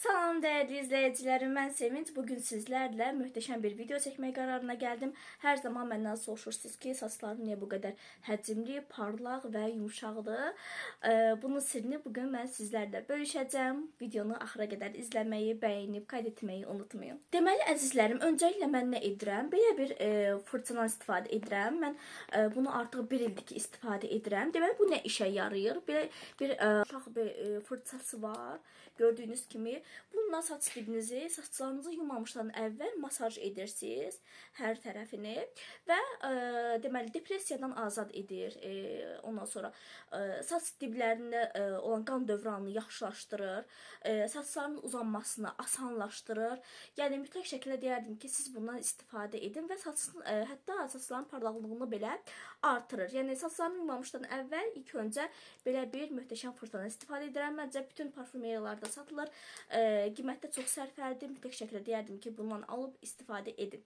Salam değerli izleyicilerim, ben Sevinç. Bugün sizlerle muhteşem bir video çekmeye kararına geldim. Her zaman benden soruşursunuz ki saçlarım niye bu kadar həcmli, parlaq və yumuşaqdır. Bunun sirrini bugün ben sizlerle bölüşeceğim. Videonu axıra qədər izləməyi, bəyənib, kaydetmeyi unutmayın. Deməli əzizlərim, öncəliklə mən nə edirəm? Belə bir fırçadan istifadə edirəm. Mən bunu artıq bir ildir ki istifadə edirəm. Deməli bu nə işə yarayır? Belə bir uşaq bir fırçası var. Gördüğünüz kimi bununla saç dibinizi, saçlarınızı yumamışdan əvvəl masaj edirsiniz hər tərəfini və deməli depressiyadan azad edir. Ondan sonra saç diblərində olan qan dövranını yaxşılaşdırır, saçların uzanmasını asanlaşdırır. Yəni mütləq şəkildə deyərdim ki, siz bundan istifadə edin və hətta saçların parlaqlığını belə artırır. Yəni saçlarını yumamışdan əvvəl ilk öncə belə bir möhtəşəm fırçadan istifadə edirəm. Məncə bütün parfümeriyalarda satılır. Qiymətdə çox sərfəlidir. Mütləq şəkildə deyərdim ki, bundan alıb istifadə edin.